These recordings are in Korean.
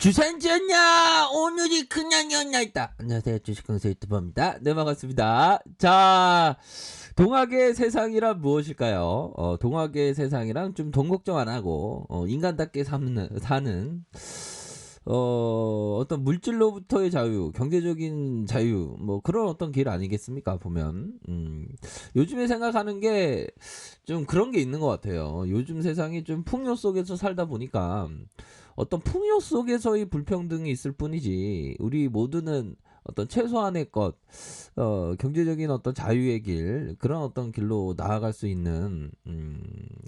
주산지었냐 오늘이 그냥이었나있다. 안녕하세요, 주식강사 유튜버입니다. 네, 반갑습니다. 자, 동학의 세상이란 무엇일까요? 동학의 세상이란 좀 돈 걱정 안 하고 인간답게 사는 어떤 물질로부터의 자유, 경제적인 자유, 뭐 그런 어떤 길 아니겠습니까? 보면 요즘에 생각하는 게 좀 그런 게 있는 것 같아요. 요즘 세상이 좀 풍요 속에서 살다 보니까 어떤 풍요 속에서의 불평등이 있을 뿐이지, 우리 모두는 어떤 최소한의 것, 경제적인 어떤 자유의 길, 그런 어떤 길로 나아갈 수 있는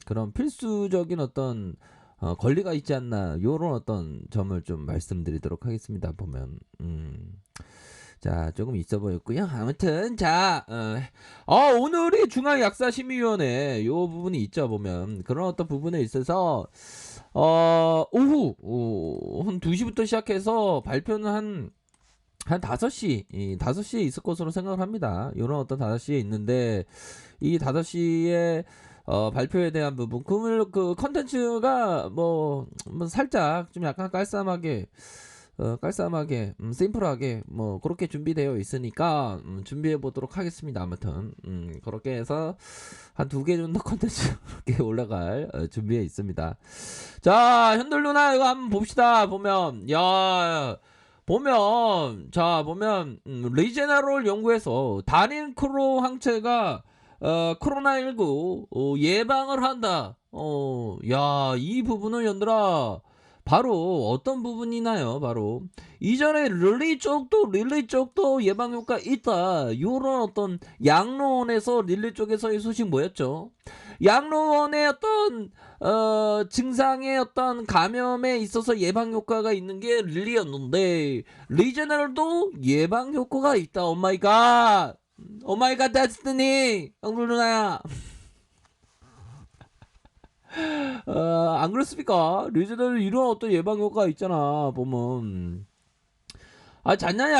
그런 필수적인 어떤 권리가 있지 않나, 요런 어떤 점을 좀 말씀드리도록 하겠습니다. 보면 자, 조금 있어 보였고요. 아무튼 자, 오늘이 중앙약사심의위원회 요 부분이 있죠. 보면 그런 어떤 부분에 있어서 오후 한 2시부터 시작해서 발표는 한 5시, 5시에 있을 것으로 생각을 합니다. 이런 어떤 5시에 있는데, 이 5시에 발표에 대한 부분, 그 컨텐츠가 뭐 살짝 좀 약간 깔쌈하게, 심플하게 뭐 그렇게 준비되어 있으니까 준비해 보도록 하겠습니다. 아무튼 그렇게 해서 한 2개 정도 컨텐츠 이렇게 올라갈 준비해 있습니다. 자, 현돌 누나 이거 한번 봅시다. 보면 보면 리제너럴 연구에서 다닌크로 항체가 코로나19 예방을 한다. 이 부분을 연들아, 바로 어떤 부분이나요? 바로 이전에 릴리 쪽도 예방 효과 있다, 요런 어떤 양로원에서 릴리 쪽에서의 소식 뭐였죠? 양로원의 어떤 증상의 어떤 감염에 있어서 예방 효과가 있는 게 릴리였는데, 리제널도 예방 효과가 있다. 오마이갓, 오마이갓 데스티니. 영블 누나야, 안 그렇습니까? 리제널 이런 어떤 예방 효과가 있잖아. 보면 잔년이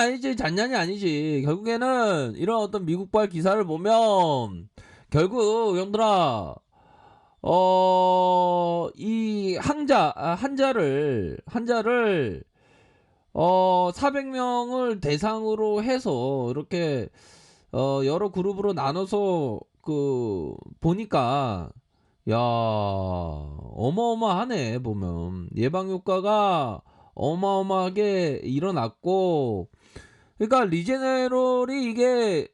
아니지. 결국에는 이런 어떤 미국발 기사를 보면, 결국 형들아, 이 한자를 400명을 대상으로 해서 이렇게 여러 그룹으로 나눠서 보니까, 야, 어마어마하네. 보면 예방 효과가 어마어마하게 일어났고, 그러니까 리제네롤이 이게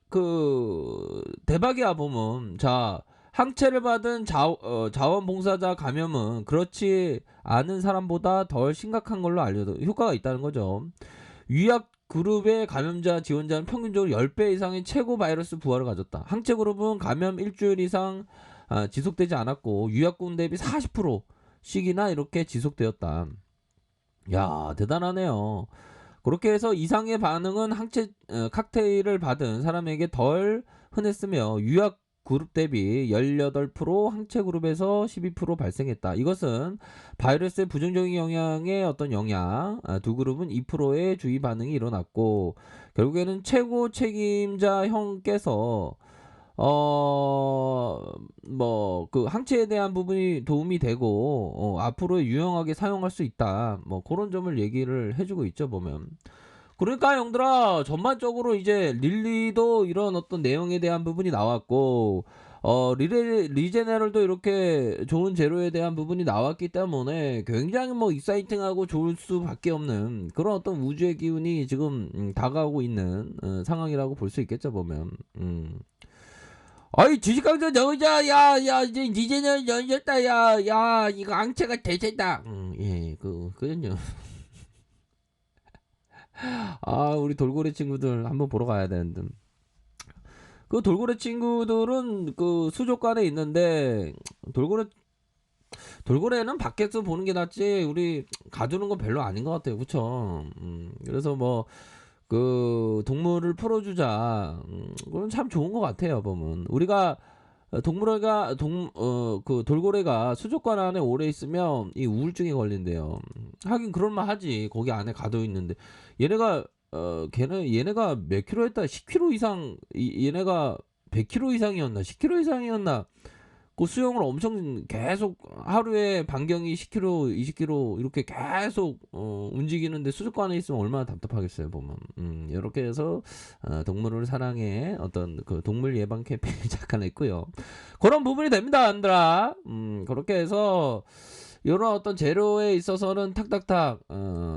대박이야. 보면 자, 항체를 받은 자원봉사자 감염은 그렇지 않은 사람보다 덜 심각한 걸로 알려져 효과가 있다는 거죠. 유약 그룹의 감염자 지원자는 평균적으로 10배 이상의 최고 바이러스 부하를 가졌다. 항체 그룹은 감염 일주일 이상 지속되지 않았고, 유약군 대비 40%씩이나 이렇게 지속되었다. 야, 대단하네요. 그렇게 해서 이상의 반응은 항체 칵테일을 받은 사람에게 덜 흔했으며, 유약 그룹 대비 18%, 항체 그룹에서 12% 발생했다. 이것은 바이러스의 부정적인 영향의 어떤 영향, 두 그룹은 2%의 주의 반응이 일어났고, 결국에는 최고 책임자 형께서 항체에 대한 부분이 도움이 되고, 앞으로 유용하게 사용할 수 있다, 뭐 그런 점을 얘기를 해주고 있죠. 보면 그러니까 형들아, 전반적으로 이제 릴리도 이런 어떤 내용에 대한 부분이 나왔고, 리제네럴도 이렇게 좋은 재료에 대한 부분이 나왔기 때문에 굉장히 뭐 익사이팅하고 좋을 수밖에 없는 그런 어떤 우주의 기운이 지금 다가오고 있는 상황이라고 볼 수 있겠죠. 보면 아이, 주식강사 여자, 야, 이제 니제는 열렸다. 야, 이거 앙체가 대세다. 예, 그럼요. 우리 돌고래 친구들 한번 보러 가야 되는데. 그 돌고래 친구들은 그 수족관에 있는데, 돌고래는 밖에서 보는 게 낫지, 우리 가두는 건 별로 아닌 것 같아요. 그쵸? 그래서 뭐, 동물을 풀어주자. 그건 참 좋은 것 같아요. 보면 우리가 돌고래가 수족관 안에 오래 있으면 이 우울증에 걸린대요. 하긴 그럴만 하지. 거기 안에 가둬 있는데 얘네가 얘네가 몇 킬로 했다. 10킬로 이상, 얘네가 100킬로 이상이었나 10킬로 이상이었나, 그 수용을 엄청 계속 하루에 반경이 10km, 20km 이렇게 계속 움직이는데 수족관에 있으면 얼마나 답답하겠어요 보면. 이렇게 해서 동물을 사랑해 어떤 그 동물 예방 캠페인이 잠깐 했고요. 그런 부분이 됩니다, 안들아. 그렇게 해서 이런 어떤 재료에 있어서는 탁탁탁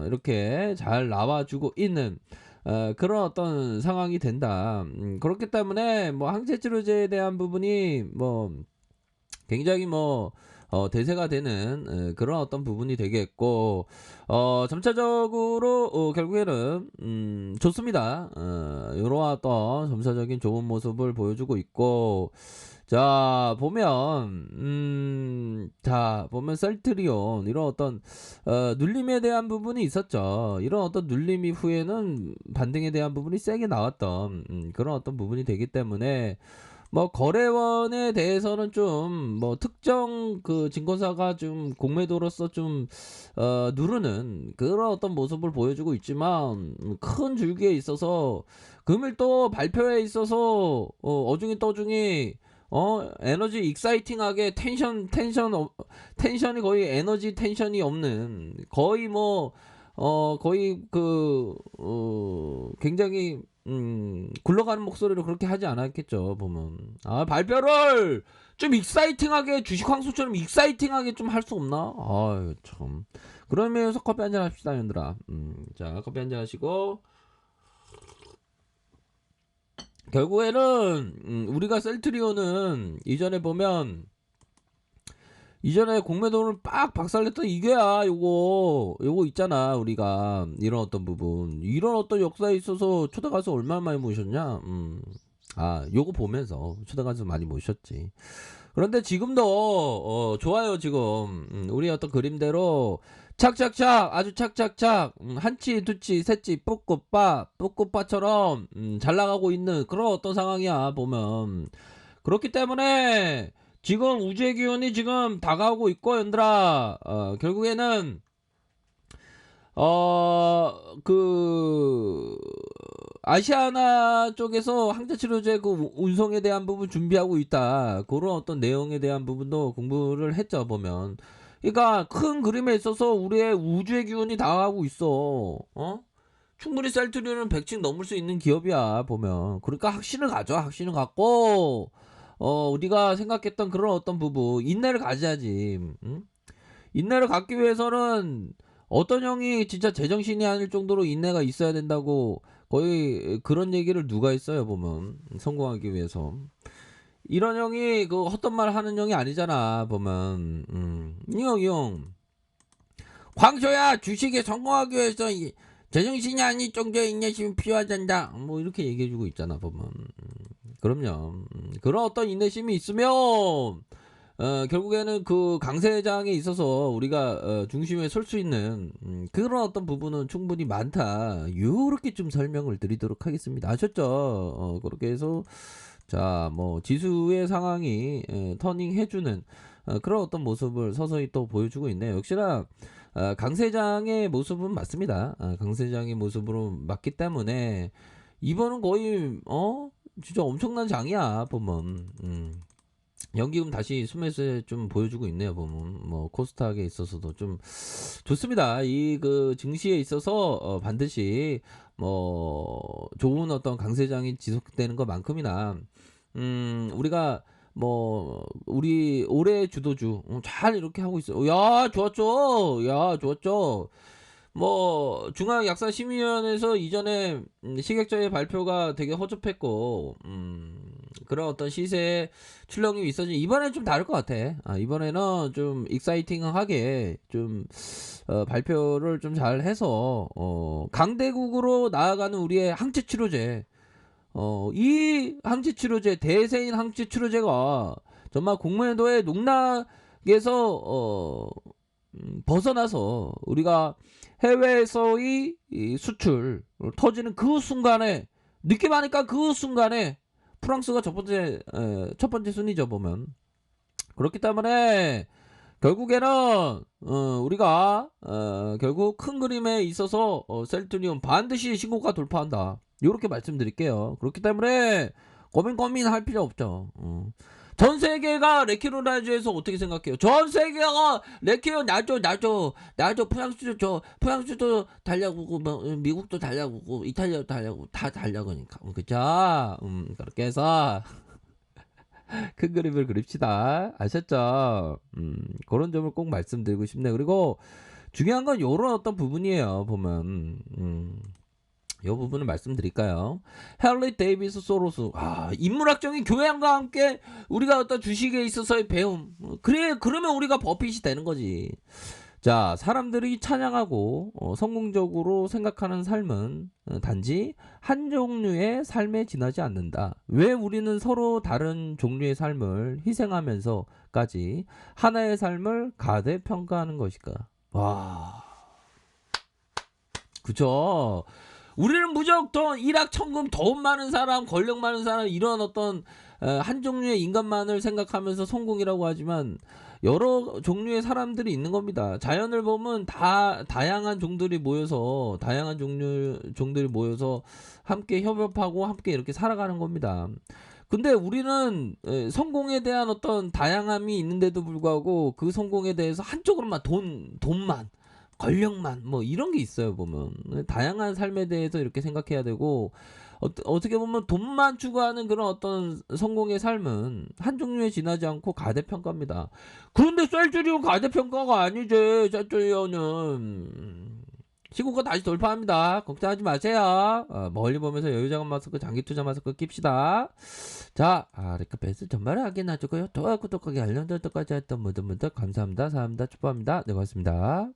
이렇게 잘 나와주고 있는 그런 어떤 상황이 된다. 그렇기 때문에 뭐 항체 치료제에 대한 부분이 뭐 굉장히 뭐 대세가 되는 그런 어떤 부분이 되겠고 점차적으로 결국에는 좋습니다. 요런 어떤 점차적인 좋은 모습을 보여주고 있고 자 보면 셀트리온 이런 어떤 눌림에 대한 부분이 있었죠. 이런 어떤 눌림 이후에는 반등에 대한 부분이 세게 나왔던 그런 어떤 부분이 되기 때문에 뭐 거래원에 대해서는 좀 뭐 특정 그 증권사가 좀 공매도로서 좀 누르는 그런 어떤 모습을 보여주고 있지만 큰 줄기에 있어서 금일 또 발표에 있어서 어중이 떠중이 에너지 익사이팅하게 텐션이 거의 에너지 텐션이 없는 거의 뭐 거의 그 굉장히 굴러가는 목소리로 그렇게 하지 않았겠죠 보면. 아 발표를 좀 익사이팅하게 주식 황소처럼 익사이팅하게 좀 할 수 없나? 아유 참. 그러면서 커피 한잔 합시다 얘들아. 자 커피 한잔 하시고 결국에는 우리가 셀트리온은 이전에 보면 이전에 공매도를 빡 박살냈던 이게야 요거 있잖아. 우리가 이런 어떤 부분 이런 어떤 역사에 있어서 초대가수 얼마나 많이 모셨냐. 요거 보면서 초대가수 많이 모셨지. 그런데 지금도 좋아요. 지금 우리 어떤 그림대로 착착착 아주 착착착 한치 두치 셋치 뿌꾸빠처럼 잘 나가고 있는 그런 어떤 상황이야 보면. 그렇기 때문에 지금 우주의 기운이 지금 다가오고 있고 얘들아 결국에는 그 아시아나 쪽에서 항체치료제 그 운송에 대한 부분 준비하고 있다. 그런 어떤 내용에 대한 부분도 공부를 했죠 보면. 그러니까 큰 그림에 있어서 우리의 우주의 기운이 다가오고 있어. 충분히 셀트리온은 100층 넘을 수 있는 기업이야 보면. 그러니까 확신을 가져. 확신을 갖고 우리가 생각했던 그런 어떤 부분 인내를 가져야지. 인내를 갖기 위해서는 어떤 형이 진짜 제정신이 아닐 정도로 인내가 있어야 된다고 거의 그런 얘기를 누가 했어요 보면. 성공하기 위해서 이런 형이 그 헛된 말 하는 형이 아니잖아 보면. 이형 광소야 주식에 성공하기 위해서 제정신이 아닐 정도의 인내심이 필요하단다 뭐 이렇게 얘기해주고 있잖아 보면. 그럼요. 그런 어떤 인내심이 있으면 결국에는 그 강세장에 있어서 우리가 중심에 설 수 있는 그런 어떤 부분은 충분히 많다. 요렇게 좀 설명을 드리도록 하겠습니다. 아셨죠? 그렇게 해서 자 뭐 지수의 상황이 터닝 해주는 그런 어떤 모습을 서서히 또 보여주고 있네요. 역시나 강세장의 모습은 맞습니다. 강세장의 모습으로 맞기 때문에 이번은 거의 진짜 엄청난 장이야 보면. 연기금 다시 수매수에 좀 보여주고 있네요 보면. 뭐 코스닥에 있어서도 좀 좋습니다. 이 그 증시에 있어서 반드시 뭐 좋은 어떤 강세장이 지속되는 것만큼이나 우리가 뭐 우리 올해 주도주 잘 이렇게 하고 있어요. 야 좋았죠. 야 좋았죠. 뭐 중앙약사심의위원회에서 이전에 식약처의 발표가 되게 허접했고 그런 어떤 시세에 출렁임이 있었지. 이번엔 좀 다를 것 같아. 이번에는 좀 익사이팅하게 좀 발표를 좀 잘 해서 강대국으로 나아가는 우리의 항체치료제 이 항체치료제 대세인 항체치료제가 정말 공매도의 농락에서 벗어나서 우리가 해외에서의 이 수출 터지는 그 순간에 느낌하니까 그 순간에 프랑스가 첫 번째 순위죠 보면. 그렇기 때문에 결국에는 우리가 결국 큰 그림에 있어서 셀트리온 반드시 신고가 돌파한다. 이렇게 말씀드릴게요. 그렇기 때문에 고민할 필요 없죠. 전 세계가 레키로나주에서 어떻게 생각해요? 전 세계가 레키로 나죠. 프랑스도 달라고 뭐 미국도 달라고 이탈리아도 달라고 다 달라고니까. 그죠? 그렇게 해서 큰 그림을 그립시다. 아셨죠? 그런 점을 꼭 말씀드리고 싶네요. 그리고 중요한 건 요런 어떤 부분이에요. 보면 이 부분을 말씀드릴까요? 헨리 데이비스 소로스. 인문학적인 교양과 함께 우리가 어떤 주식에 있어서의 배움. 그러면 우리가 버핏이 되는 거지. 자, 사람들이 찬양하고 성공적으로 생각하는 삶은 단지 한 종류의 삶에 지나지 않는다. 왜 우리는 서로 다른 종류의 삶을 희생하면서까지 하나의 삶을 가대평가하는 것일까? 와, 그죠? 우리는 무조건 일확천금, 돈 많은 사람, 권력 많은 사람 이런 어떤 한 종류의 인간만을 생각하면서 성공이라고 하지만 여러 종류의 사람들이 있는 겁니다. 자연을 보면 다양한 종들이 모여서 종들이 모여서 함께 협업하고 함께 이렇게 살아가는 겁니다. 근데 우리는 성공에 대한 어떤 다양함이 있는데도 불구하고 그 성공에 대해서 한쪽으로만 돈만 권력만 뭐 이런 게 있어요. 보면 다양한 삶에 대해서 이렇게 생각해야 되고 어떻게 보면 돈만 추구하는 그런 어떤 성공의 삶은 한 종류에 지나지 않고 가대평가입니다. 그런데 셀주리온 가대평가가 아니지. 셀주리온은 시국가 다시 돌파합니다. 걱정하지 마세요. 멀리 보면서 여유자금 마스크, 장기투자 마스크 낍시다. 자, 리카페이스 전말에 하긴 하고요. 또 구독하기 알림 설정까지 했던 모든 분들 감사합니다. 사랑합니다. 축복합니다. 네, 고맙습니다.